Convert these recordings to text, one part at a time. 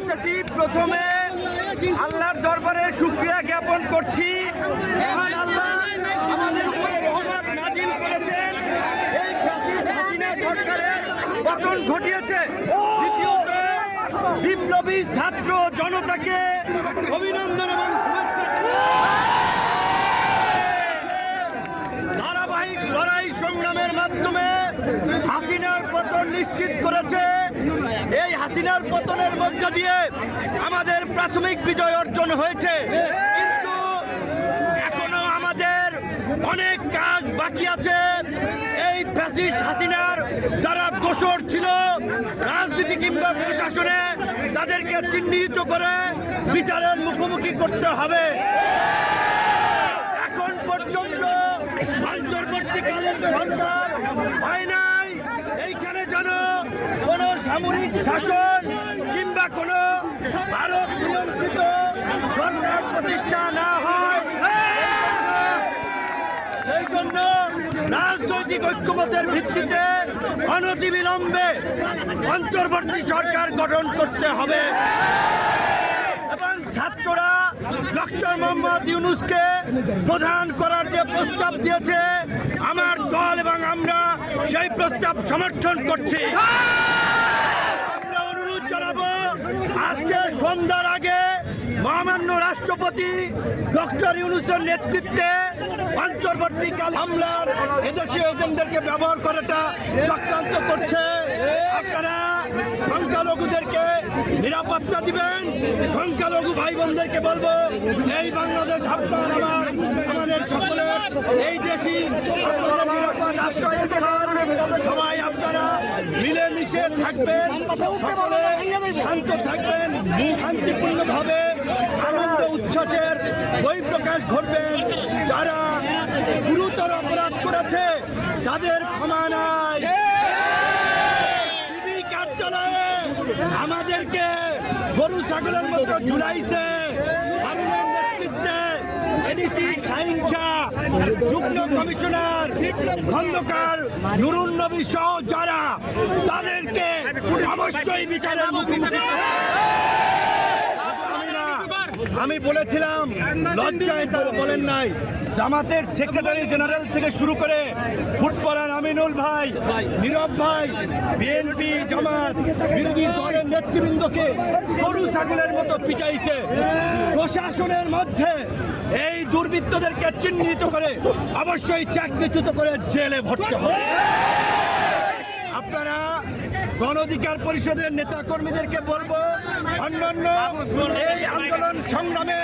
করতেছি। প্রথমে আল্লাহর দরবারে শুকরিয়া জ্ঞাপন করছি। মহান আল্লাহ আমাদের উপরে রহমত নাজিল করেছেন, এই ফ্যাসিস্ট হাসিনা সরকারের পতন ঘটিয়েছে। দ্বিতীয়ত, বিপ্লবী ছাত্র জনতাকে অভিনন্দন এবং শুভেচ্ছা। ধারাবাহিক লড়াই সংগ্রামের মাধ্যমে হাসিনার পতন নিশ্চিত করেছে। এই হাসিনার পতনের মধ্য দিয়ে আমাদের প্রাথমিক বিজয় অর্জন হয়েছে, কিন্তু এখনো আমাদের অনেক কাজ বাকি আছে। এই ফ্যাসিস্ট হাসিনার যারা দোষর ছিল রাজনীতি কিংবা প্রশাসনে, তাদেরকে চিহ্নিত করে বিচারের মুখোমুখি করতে হবে। এখন পর্যন্ত অন্তর্বর্তীকালীন সরকার হয় নাই, এইখানে যেন কোন সামরিক শাসন কিংবা কোন ভারত নিয়ন্ত্রিত সরকার প্রতিষ্ঠা না হয়। সেই জন্য রাজনৈতিক ঐক্যমতের ভিত্তিতে অনতিবিলম্বে অন্তর্বর্তী সরকার গঠন করতে হবে এবং ছাত্ররা ডক্টর মোহাম্মদ ইউনূসকে প্রধান করার যে প্রস্তাব দিয়েছে, আমার দল এবং আমরা সেই প্রস্তাব সমর্থন করছি। আমরা অনুরোধ জানাবো, আজকে সন্ধ্যার আগে মহামান্য রাষ্ট্রপতি ডক্টর ইউনূসের নেতৃত্বে অন্তর্বর্তীকাল হামলার এদেশীয় এজেন্টদেরকে ব্যবহার করাটা চক্রান্ত করছে। আপনারা সংখ্যালঘুদেরকে নিরাপত্তা দিবেন। সংখ্যালঘু ভাই বোনদেরকে বলবো, এই বাংলাদেশ আপনার আমাদের সকলের, এই দেশই আপনাদের নিরাপদ আশ্রয়স্থল। সবাই আপনারা মিলেমিশে থাকবেন, সকলে শান্ত থাকবেন, শান্তিপূর্ণভাবে আনন্দ উচ্ছ্বাসের বহিঃপ্রকাশ ঘটবেন। যারা গুরুতর অপরাধ করেছে তাদের ক্ষমা নাই। টিভি কার্যালয়ে আমাদেরকে গরু ছাগলের মতো ঝুলাইছে। হারুনের নেতৃত্বে এডিসি শাহীন শাহ, যুগ্ম কমিশনার খন্দকার নুরুন নবী সহ যারা, তাদেরকে অবশ্যই বিচারের মুখোমুখি। আমি বলেছিলাম, লজ্জায় তারা বলেন নাই। জামাতের সেক্রেটারি জেনারেল থেকে শুরু করে ফুটবলার আমিনুল ভাই, নীরব ভাই, বিএনপি জামাত বিরোধী দলের নেতৃবৃন্দকে গরু ছাগলের মতো পিটাইছে। প্রশাসনের মধ্যে এই দুর্বৃত্তদেরকে চিহ্নিত করে অবশ্যই চাকরিচ্যুত করে জেলে ভরতে হবে। আপনারা গণ অধিকার পরিষদের নেতা কর্মীদেরকে বলবো, অন্যান্য এই আন্দোলন সংগ্রামে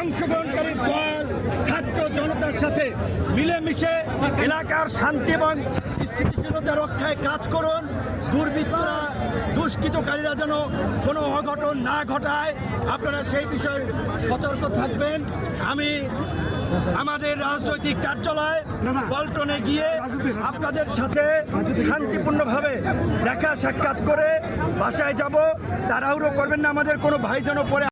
অংশগ্রহণকারী দল ছাত্র জনতার সাথে মিলেমিশে এলাকার শান্তি এবং স্থিতিশীলতা রক্ষায় কাজ করুন। দুর্বৃত্তরা, দুষ্কৃতকারীরা যেন কোনো অঘটন না ঘটায়, আপনারা সেই বিষয়ে সতর্ক থাকবেন। আমি আমাদের রাজনৈতিক কার্যালয় পল্টনে গিয়ে আপনাদের সাথে শান্তিপূর্ণভাবে দেখা সাক্ষাৎ করে বাসায় যাব। তাড়াহুড়ো করবেন না, আমাদের কোনো ভাই যেন পরে